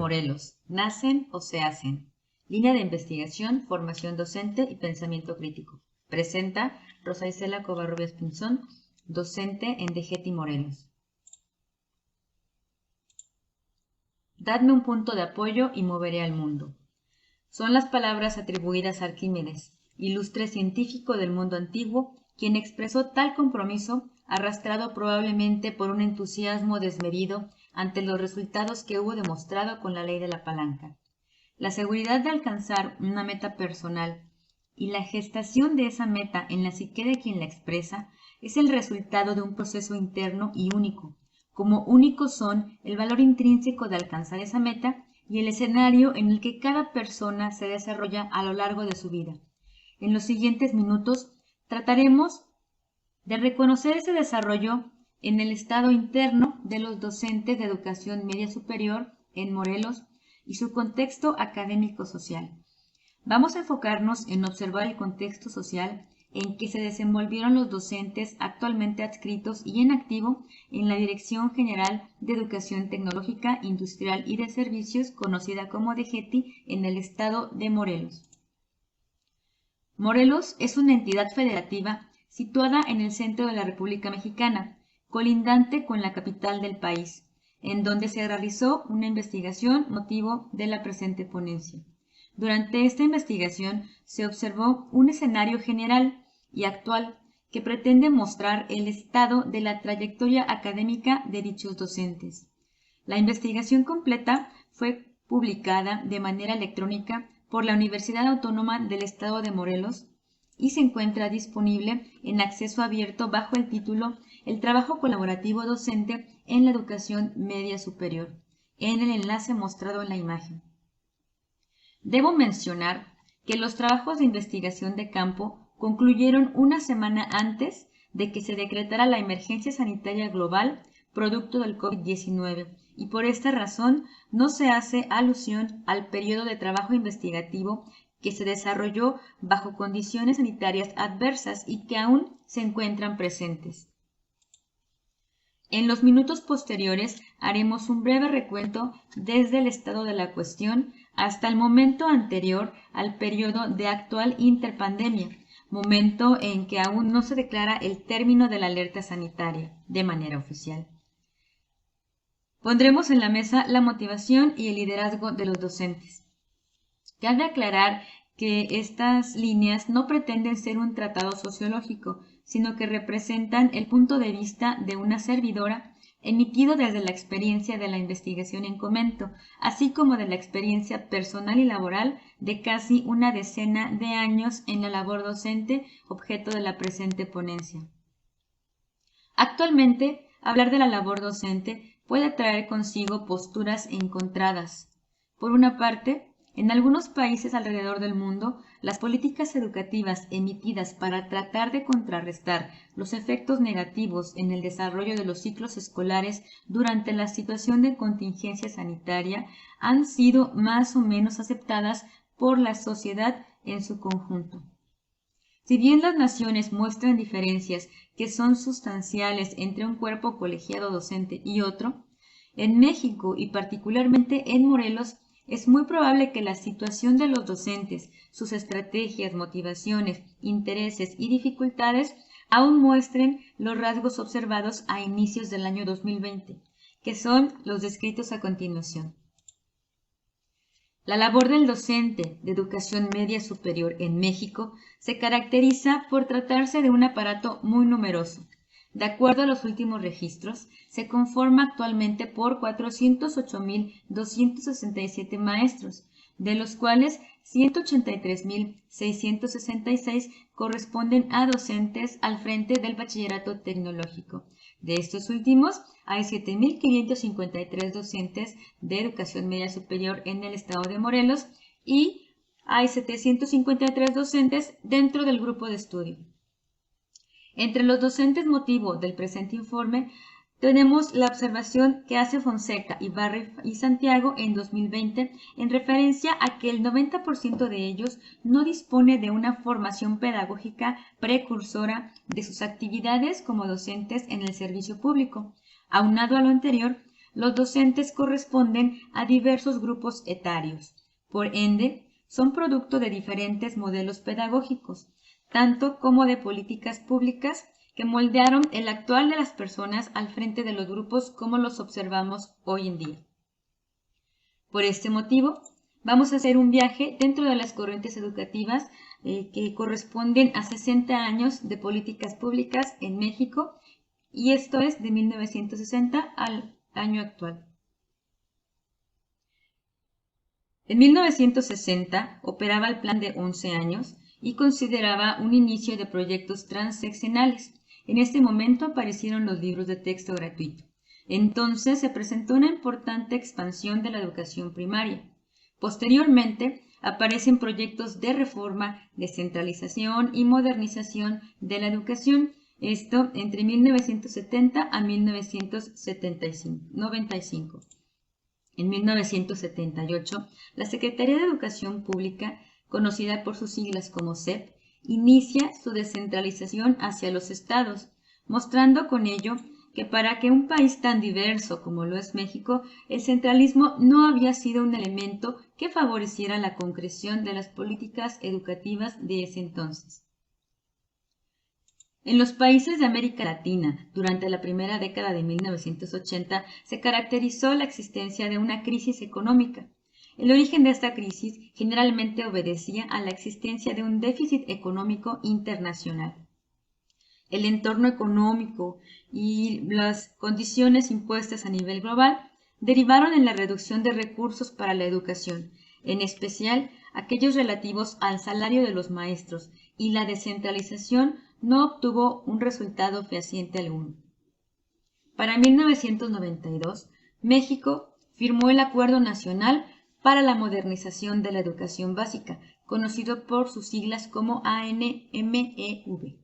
Morelos, nacen o se hacen. Línea de investigación, formación docente y pensamiento crítico. Presenta Rosa Isela Covarrubias Pinzón, docente en DGETI Morelos. Dadme un punto de apoyo y moveré al mundo. Son las palabras atribuidas a Arquímedes, ilustre científico del mundo antiguo, quien expresó tal compromiso, arrastrado probablemente por un entusiasmo desmedido ante los resultados que hubo demostrado con la ley de la palanca. La seguridad de alcanzar una meta personal y la gestación de esa meta en la psique de quien la expresa es el resultado de un proceso interno y único, como únicos son el valor intrínseco de alcanzar esa meta y el escenario en el que cada persona se desarrolla a lo largo de su vida. En los siguientes minutos trataremos de reconocer ese desarrollo en el estado interno de los docentes de educación media superior en Morelos y su contexto académico-social. Vamos a enfocarnos en observar el contexto social en que se desenvolvieron los docentes actualmente adscritos y en activo en la Dirección General de Educación Tecnológica, Industrial y de Servicios, conocida como DGETI, en el estado de Morelos. Morelos es una entidad federativa situada en el centro de la República Mexicana, colindante con la capital del país, en donde se realizó una investigación motivo de la presente ponencia. Durante esta investigación se observó un escenario general y actual que pretende mostrar el estado de la trayectoria académica de dichos docentes. La investigación completa fue publicada de manera electrónica por la Universidad Autónoma del Estado de Morelos y se encuentra disponible en acceso abierto bajo el título El trabajo colaborativo docente en la educación media superior, en el enlace mostrado en la imagen. Debo mencionar que los trabajos de investigación de campo concluyeron una semana antes de que se decretara la emergencia sanitaria global producto del COVID-19 y por esta razón no se hace alusión al periodo de trabajo investigativo que se desarrolló bajo condiciones sanitarias adversas y que aún se encuentran presentes. En los minutos posteriores haremos un breve recuento desde el estado de la cuestión hasta el momento anterior al periodo de actual interpandemia, momento en que aún no se declara el término de la alerta sanitaria de manera oficial. Pondremos en la mesa la motivación y el liderazgo de los docentes. Cabe aclarar que estas líneas no pretenden ser un tratado sociológico, sino que representan el punto de vista de una servidora emitido desde la experiencia de la investigación en comento, así como de la experiencia personal y laboral de casi una decena de años en la labor docente, objeto de la presente ponencia. Actualmente, hablar de la labor docente puede traer consigo posturas encontradas. Por una parte, en algunos países alrededor del mundo, las políticas educativas emitidas para tratar de contrarrestar los efectos negativos en el desarrollo de los ciclos escolares durante la situación de contingencia sanitaria han sido más o menos aceptadas por la sociedad en su conjunto. Si bien las naciones muestran diferencias que son sustanciales entre un cuerpo colegiado docente y otro, en México y particularmente en Morelos, es muy probable que la situación de los docentes, sus estrategias, motivaciones, intereses y dificultades aún muestren los rasgos observados a inicios del año 2020, que son los descritos a continuación. La labor del docente de educación media superior en México se caracteriza por tratarse de un aparato muy numeroso. De acuerdo a los últimos registros, se conforma actualmente por 408.267 maestros, de los cuales 183.666 corresponden a docentes al frente del bachillerato tecnológico. De estos últimos, hay 7.553 docentes de educación media superior en el estado de Morelos y hay 753 docentes dentro del grupo de estudio. Entre los docentes motivo del presente informe tenemos la observación que hace Fonseca, Ibarra y Santiago en 2020 en referencia a que el 90% de ellos no dispone de una formación pedagógica precursora de sus actividades como docentes en el servicio público. Aunado a lo anterior, los docentes corresponden a diversos grupos etarios. Por ende, son producto de diferentes modelos pedagógicos, tanto como de políticas públicas que moldearon el actual de las personas al frente de los grupos como los observamos hoy en día. Por este motivo, vamos a hacer un viaje dentro de las corrientes educativas que corresponden a 60 años de políticas públicas en México, y esto es de 1960 al año actual. En 1960 operaba el plan de 11 años y consideraba un inicio de proyectos transeccionales. En este momento aparecieron los libros de texto gratuito. Entonces se presentó una importante expansión de la educación primaria. Posteriormente aparecen proyectos de reforma, descentralización y modernización de la educación, esto entre 1970 a 1995. En 1978, la Secretaría de Educación Pública, conocida por sus siglas como SEP, inicia su descentralización hacia los estados, mostrando con ello que para que un país tan diverso como lo es México, el centralismo no había sido un elemento que favoreciera la concreción de las políticas educativas de ese entonces. En los países de América Latina, durante la primera década de 1980, se caracterizó la existencia de una crisis económica. El origen de esta crisis generalmente obedecía a la existencia de un déficit económico internacional. El entorno económico y las condiciones impuestas a nivel global derivaron en la reducción de recursos para la educación, en especial aquellos relativos al salario de los maestros, y la descentralización no obtuvo un resultado fehaciente alguno. Para 1992, México firmó el Acuerdo Nacional para la Modernización de la Educación Básica, conocido por sus siglas como ANMEV,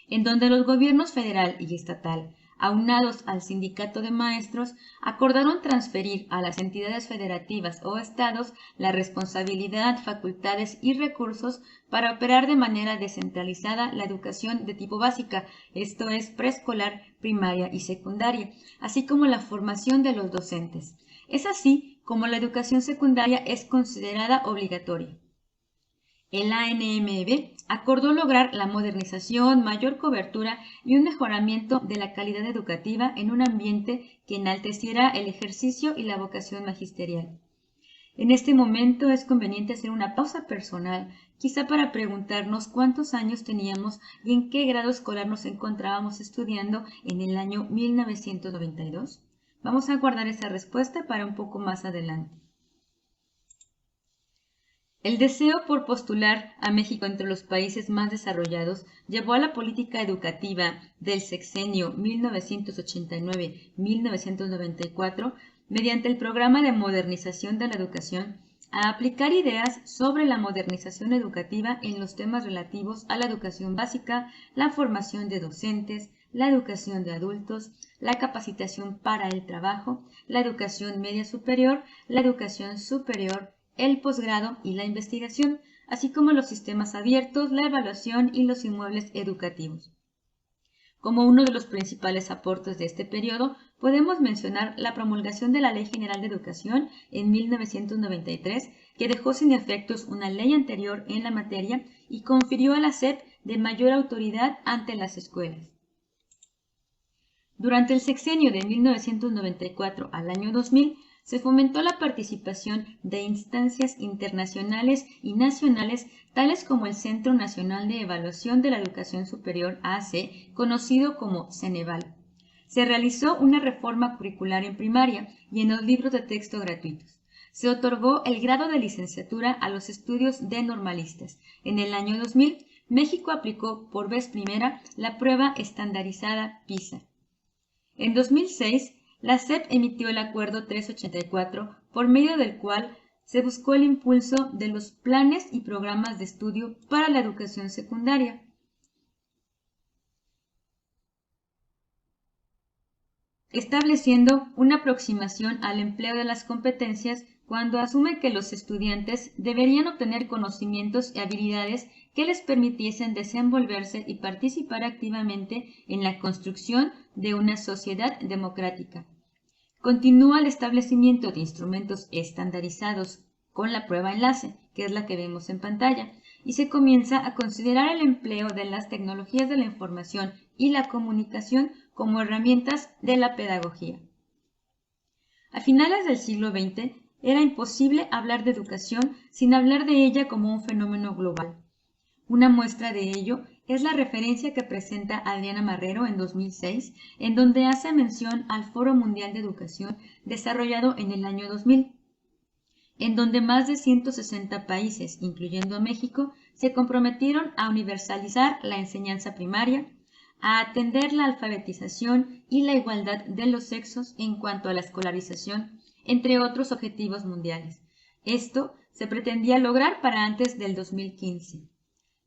en donde los gobiernos federal y estatal, aunados al sindicato de maestros, acordaron transferir a las entidades federativas o estados la responsabilidad, facultades y recursos para operar de manera descentralizada la educación de tipo básica, esto es preescolar, primaria y secundaria, así como la formación de los docentes. Es así como la educación secundaria es considerada obligatoria. El ANMEV acordó lograr la modernización, mayor cobertura y un mejoramiento de la calidad educativa en un ambiente que enalteciera el ejercicio y la vocación magisterial. En este momento es conveniente hacer una pausa personal, quizá para preguntarnos cuántos años teníamos y en qué grado escolar nos encontrábamos estudiando en el año 1992. Vamos a guardar esa respuesta para un poco más adelante. El deseo por postular a México entre los países más desarrollados llevó a la política educativa del sexenio 1989-1994, mediante el Programa de Modernización de la Educación, a aplicar ideas sobre la modernización educativa en los temas relativos a la educación básica, la formación de docentes, la educación de adultos, la capacitación para el trabajo, la educación media superior, la educación superior, el posgrado y la investigación, así como los sistemas abiertos, la evaluación y los inmuebles educativos. Como uno de los principales aportes de este periodo, podemos mencionar la promulgación de la Ley General de Educación en 1993, que dejó sin efectos una ley anterior en la materia y confirió a la SEP de mayor autoridad ante las escuelas. Durante el sexenio de 1994 al año 2000, se fomentó la participación de instancias internacionales y nacionales tales como el Centro Nacional de Evaluación de la Educación Superior AC, conocido como Ceneval. Se realizó una reforma curricular en primaria y en los libros de texto gratuitos. Se otorgó el grado de licenciatura a los estudios de normalistas. En el año 2000, México aplicó por vez primera la prueba estandarizada PISA. En 2006, la SEP emitió el Acuerdo 384, por medio del cual se buscó el impulso de los planes y programas de estudio para la educación secundaria. Estableciendo una aproximación al empleo de las competencias cuando asume que los estudiantes deberían obtener conocimientos y habilidades que les permitiesen desenvolverse y participar activamente en la construcción de una sociedad democrática. Continúa el establecimiento de instrumentos estandarizados con la prueba enlace, que es la que vemos en pantalla, y se comienza a considerar el empleo de las tecnologías de la información y la comunicación como herramientas de la pedagogía. A finales del siglo XX era imposible hablar de educación sin hablar de ella como un fenómeno global. Una muestra de ello es la referencia que presenta Adriana Marrero en 2006, en donde hace mención al Foro Mundial de Educación desarrollado en el año 2000, en donde más de 160 países, incluyendo a México, se comprometieron a universalizar la enseñanza primaria, a atender la alfabetización y la igualdad de los sexos en cuanto a la escolarización, entre otros objetivos mundiales. Esto se pretendía lograr para antes del 2015.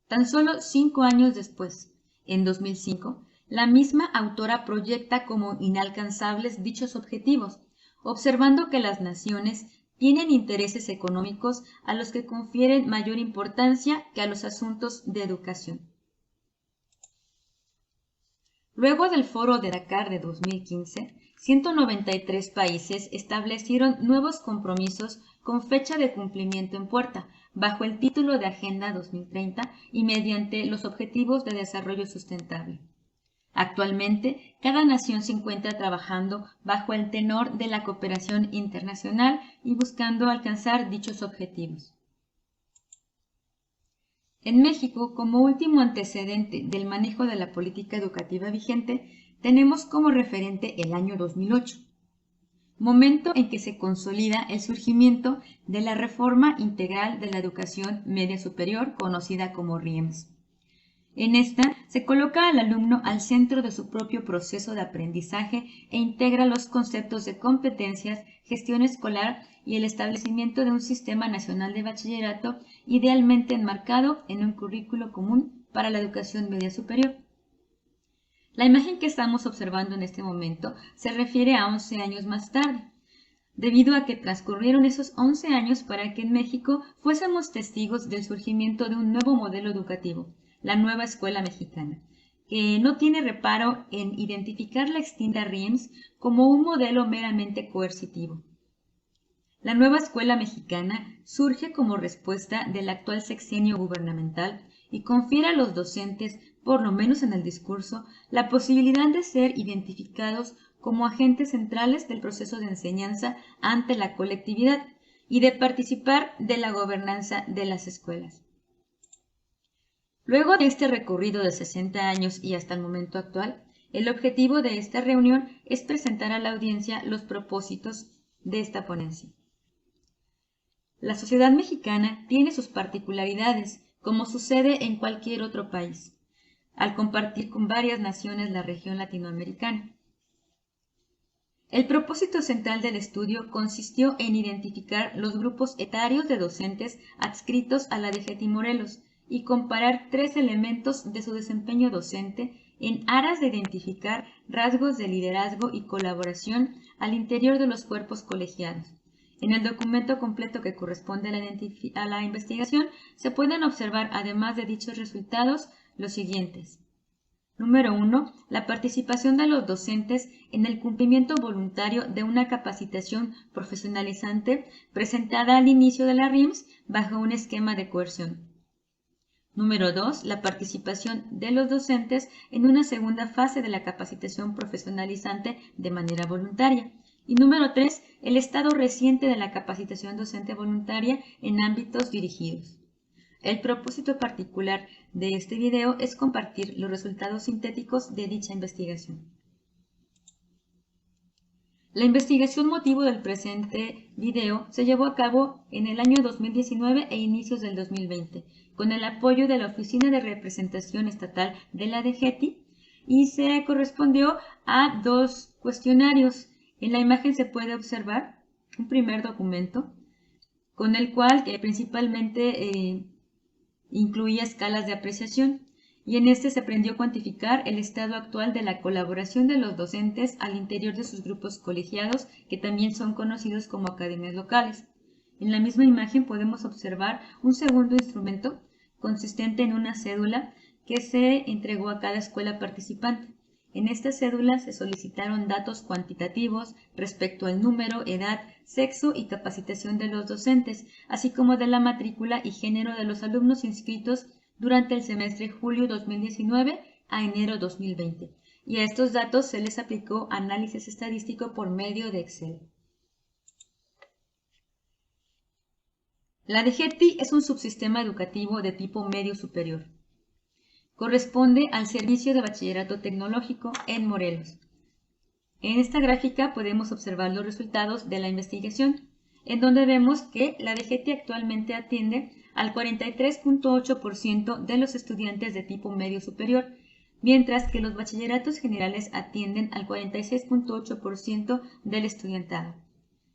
Tan solo 5 años después, en 2005, la misma autora proyecta como inalcanzables dichos objetivos, observando que las naciones tienen intereses económicos a los que confieren mayor importancia que a los asuntos de educación. Luego del Foro de Dakar de 2015, 193 países establecieron nuevos compromisos con fecha de cumplimiento en puerta, bajo el título de Agenda 2030 y mediante los Objetivos de Desarrollo Sustentable. Actualmente, cada nación se encuentra trabajando bajo el tenor de la cooperación internacional y buscando alcanzar dichos objetivos. En México, como último antecedente del manejo de la política educativa vigente, tenemos como referente el año 2008, momento en que se consolida el surgimiento de la Reforma Integral de la Educación Media Superior, conocida como RIEMS. En esta se coloca al alumno al centro de su propio proceso de aprendizaje e integra los conceptos de competencias, gestión escolar y el establecimiento de un sistema nacional de bachillerato idealmente enmarcado en un currículo común para la educación media superior. La imagen que estamos observando en este momento se refiere a 11 años más tarde, debido a que transcurrieron esos 11 años para que en México fuésemos testigos del surgimiento de un nuevo modelo educativo, la nueva escuela mexicana, que no tiene reparo en identificar la extinta RIEMS como un modelo meramente coercitivo. La nueva escuela mexicana surge como respuesta del actual sexenio gubernamental y confiere a los docentes, por lo menos en el discurso, la posibilidad de ser identificados como agentes centrales del proceso de enseñanza ante la colectividad y de participar de la gobernanza de las escuelas. Luego de este recorrido de 60 años y hasta el momento actual, el objetivo de esta reunión es presentar a la audiencia los propósitos de esta ponencia. La sociedad mexicana tiene sus particularidades, como sucede en cualquier otro país, al compartir con varias naciones la región latinoamericana. El propósito central del estudio consistió en identificar los grupos etarios de docentes adscritos a la DGETI Morelos y comparar 3 elementos de su desempeño docente en aras de identificar rasgos de liderazgo y colaboración al interior de los cuerpos colegiados. En el documento completo que corresponde a la investigación se pueden observar, además de dichos resultados, los siguientes. Número 1. La participación de los docentes en el cumplimiento voluntario de una capacitación profesionalizante presentada al inicio de la RIEMS bajo un esquema de coerción. Número 2. La participación de los docentes en una segunda fase de la capacitación profesionalizante de manera voluntaria. Y número 3. El estado reciente de la capacitación docente voluntaria en ámbitos dirigidos. El propósito particular de este video es compartir los resultados sintéticos de dicha investigación. La investigación motivo del presente video se llevó a cabo en el año 2019 e inicios del 2020, con el apoyo de la Oficina de Representación Estatal de la DGETI, y se correspondió a 2 cuestionarios. En la imagen se puede observar un primer documento, con el cual principalmente incluía escalas de apreciación, y en este se aprendió a cuantificar el estado actual de la colaboración de los docentes al interior de sus grupos colegiados, que también son conocidos como academias locales. En la misma imagen podemos observar un segundo instrumento consistente en una cédula que se entregó a cada escuela participante. En esta cédula se solicitaron datos cuantitativos respecto al número, edad, sexo y capacitación de los docentes, así como de la matrícula y género de los alumnos inscritos durante el semestre julio 2019 a enero 2020, y a estos datos se les aplicó análisis estadístico por medio de Excel. La DGETI es un subsistema educativo de tipo medio superior. Corresponde al Servicio de Bachillerato Tecnológico en Morelos. En esta gráfica podemos observar los resultados de la investigación, en donde vemos que la DGETI actualmente atiende al 43.8% de los estudiantes de tipo medio superior, mientras que los bachilleratos generales atienden al 46.8% del estudiantado.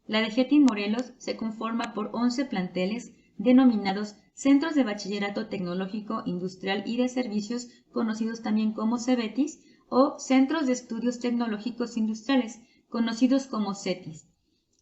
La DGETI Morelos se conforma por 11 planteles denominados Centros de Bachillerato Tecnológico, Industrial y de Servicios, conocidos también como CEBETIS, o Centros de Estudios Tecnológicos Industriales, conocidos como CETIS.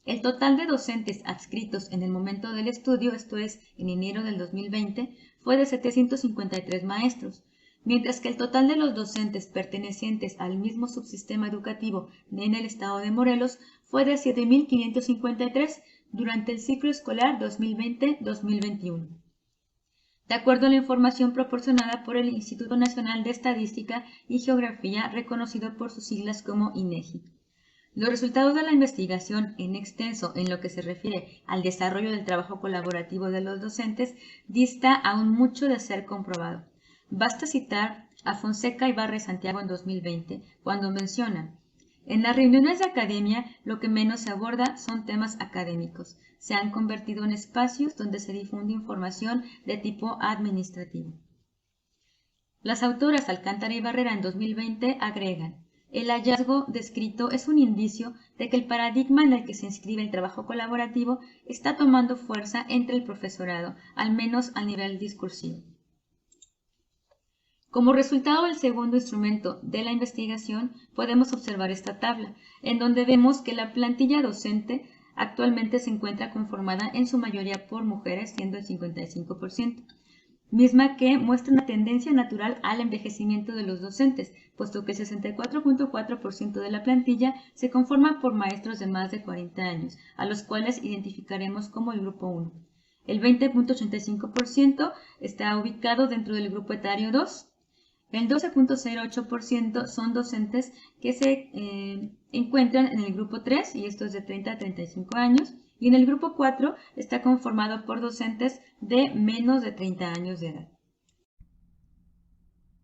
El total de docentes adscritos en el momento del estudio, esto es, en enero del 2020, fue de 753 maestros, mientras que el total de los docentes pertenecientes al mismo subsistema educativo en el estado de Morelos fue de 7.553 durante el ciclo escolar 2020-2021. De acuerdo a la información proporcionada por el Instituto Nacional de Estadística y Geografía, reconocido por sus siglas como INEGI. Los resultados de la investigación en extenso en lo que se refiere al desarrollo del trabajo colaborativo de los docentes dista aún mucho de ser comprobado. Basta citar a Fonseca Ibarra Santiago en 2020, cuando menciona: en las reuniones de academia lo que menos se aborda son temas académicos. Se han convertido en espacios donde se difunde información de tipo administrativo. Las autoras Alcántara y Barrera en 2020 agregan: el hallazgo descrito es un indicio de que el paradigma en el que se inscribe el trabajo colaborativo está tomando fuerza entre el profesorado, al menos a nivel discursivo. Como resultado del segundo instrumento de la investigación, podemos observar esta tabla, en donde vemos que la plantilla docente actualmente se encuentra conformada en su mayoría por mujeres, siendo el 55%, misma que muestra una tendencia natural al envejecimiento de los docentes, puesto que el 64.4% de la plantilla se conforma por maestros de más de 40 años, a los cuales identificaremos como el grupo 1. El 20.85% está ubicado dentro del grupo etario 2. El 12.08% son docentes que se encuentran en el grupo 3, y esto es de 30 a 35 años, y en el grupo 4 está conformado por docentes de menos de 30 años de edad.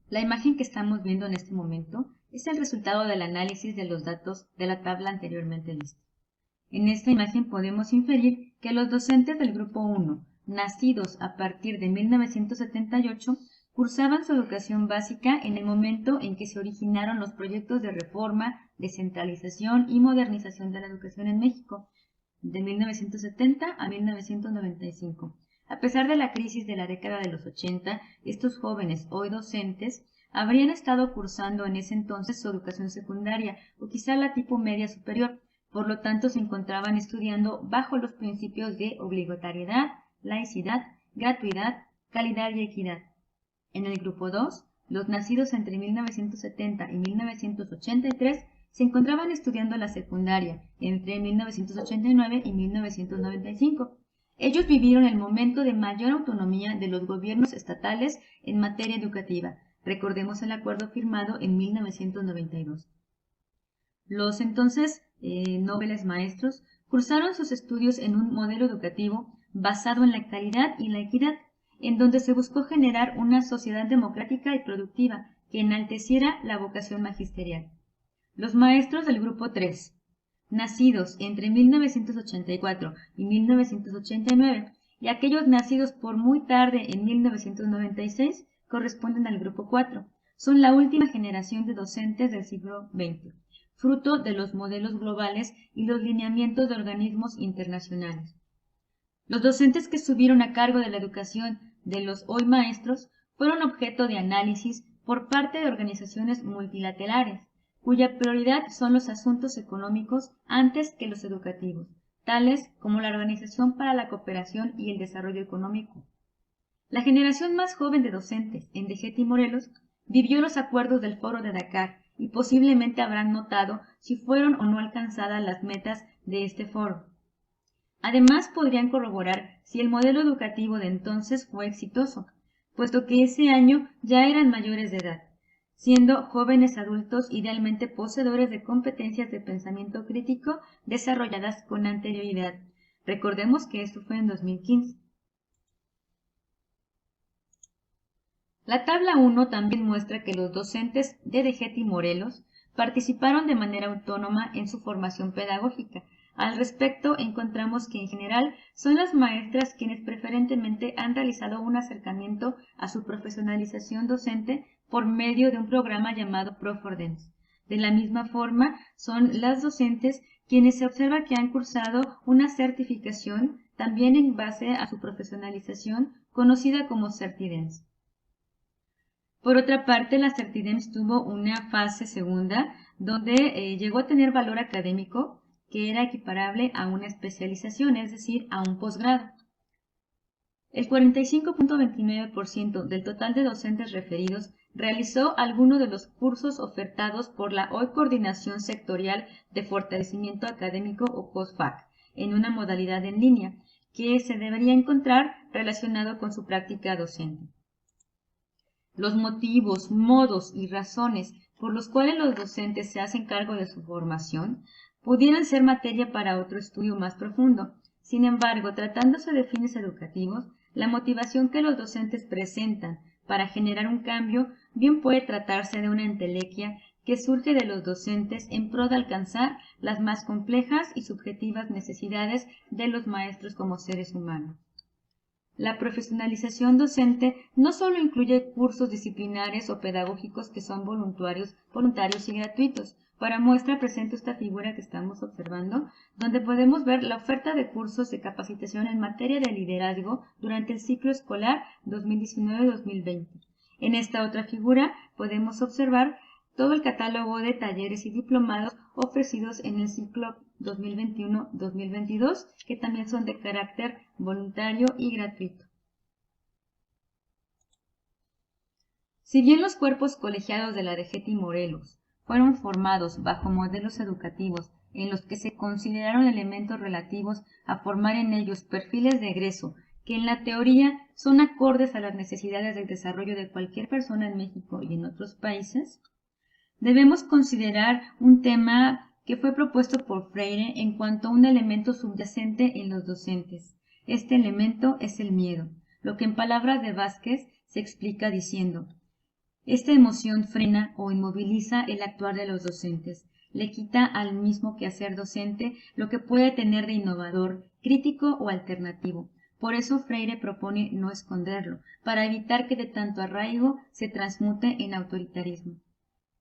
La imagen que estamos viendo en este momento es el resultado del análisis de los datos de la tabla anteriormente lista. En esta imagen podemos inferir que los docentes del grupo 1, nacidos a partir de 1978, cursaban su educación básica en el momento en que se originaron los proyectos de reforma, descentralización y modernización de la educación en México, de 1970 a 1995. A pesar de la crisis de la década de los 80, estos jóvenes, hoy docentes, habrían estado cursando en ese entonces su educación secundaria o quizá la tipo media superior, por lo tanto se encontraban estudiando bajo los principios de obligatoriedad, laicidad, gratuidad, calidad y equidad. En el grupo 2, los nacidos entre 1970 y 1983 se encontraban estudiando la secundaria entre 1989 y 1995. Ellos vivieron el momento de mayor autonomía de los gobiernos estatales en materia educativa. Recordemos el acuerdo firmado en 1992. Los entonces nobles maestros cursaron sus estudios en un modelo educativo basado en la calidad y la equidad, en donde se buscó generar una sociedad democrática y productiva que enalteciera la vocación magisterial. Los maestros del grupo 3, nacidos entre 1984 y 1989, y aquellos nacidos por muy tarde en 1996, corresponden al grupo 4. Son la última generación de docentes del siglo XX, fruto de los modelos globales y los lineamientos de organismos internacionales. Los docentes que estuvieron a cargo de la educación de los hoy maestros fueron objeto de análisis por parte de organizaciones multilaterales, cuya prioridad son los asuntos económicos antes que los educativos, tales como la Organización para la Cooperación y el Desarrollo Económico. La generación más joven de docentes en DGETI Morelos vivió los acuerdos del Foro de Dakar y posiblemente habrán notado si fueron o no alcanzadas las metas de este foro. Además, podrían corroborar si el modelo educativo de entonces fue exitoso, puesto que ese año ya eran mayores de edad, siendo jóvenes adultos idealmente poseedores de competencias de pensamiento crítico desarrolladas con anterioridad. Recordemos que esto fue en 2015. La tabla 1 también muestra que los docentes de DGET y Morelos participaron de manera autónoma en su formación pedagógica. Al respecto, encontramos que en general son las maestras quienes preferentemente han realizado un acercamiento a su profesionalización docente por medio de un programa llamado Profordance. De la misma forma, son las docentes quienes se observa que han cursado una certificación también en base a su profesionalización conocida como Certidens. Por otra parte, la Certidems tuvo una fase segunda donde llegó a tener valor académico que era equiparable a una especialización, es decir, a un posgrado. El 45.29% del total de docentes referidos realizó alguno de los cursos ofertados por la hoy Coordinación Sectorial de Fortalecimiento Académico o COSFAC en una modalidad en línea que se debería encontrar relacionado con su práctica docente. Los motivos, modos y razones por los cuales los docentes se hacen cargo de su formación pudieran ser materia para otro estudio más profundo. Sin embargo, tratándose de fines educativos, la motivación que los docentes presentan para generar un cambio bien puede tratarse de una entelequia que surge de los docentes en pro de alcanzar las más complejas y subjetivas necesidades de los maestros como seres humanos. La profesionalización docente no solo incluye cursos disciplinares o pedagógicos que son voluntarios y gratuitos. Para muestra presento esta figura que estamos observando, donde podemos ver la oferta de cursos de capacitación en materia de liderazgo durante el ciclo escolar 2019-2020. En esta otra figura podemos observar todo el catálogo de talleres y diplomados ofrecidos en el ciclo 2021-2022, que también son de carácter voluntario y gratuito. Si bien los cuerpos colegiados de la DGET y Morelos fueron formados bajo modelos educativos en los que se consideraron elementos relativos a formar en ellos perfiles de egreso que en la teoría son acordes a las necesidades del desarrollo de cualquier persona en México y en otros países, debemos considerar un tema que fue propuesto por Freire en cuanto a un elemento subyacente en los docentes. Este elemento es el miedo, lo que en palabras de Vázquez se explica diciendo: esta emoción frena o inmoviliza el actuar de los docentes, le quita al mismo quehacer docente lo que puede tener de innovador, crítico o alternativo. Por eso Freire propone no esconderlo, para evitar que de tanto arraigo se transmute en autoritarismo.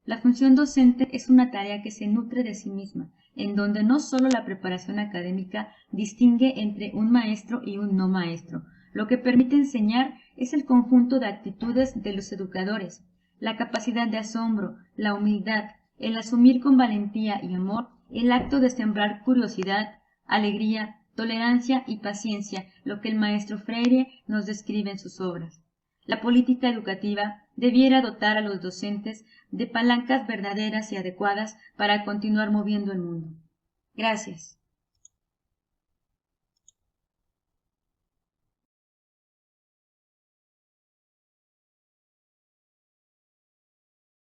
La función docente es una tarea que se nutre de sí misma, en donde no solo la preparación académica distingue entre un maestro y un no maestro. Lo que permite enseñar es el conjunto de actitudes de los educadores, la capacidad de asombro, la humildad, el asumir con valentía y amor el acto de sembrar curiosidad, alegría, tolerancia y paciencia, lo que el maestro Freire nos describe en sus obras. La política educativa debiera dotar a los docentes de palancas verdaderas y adecuadas para continuar moviendo el mundo. Gracias.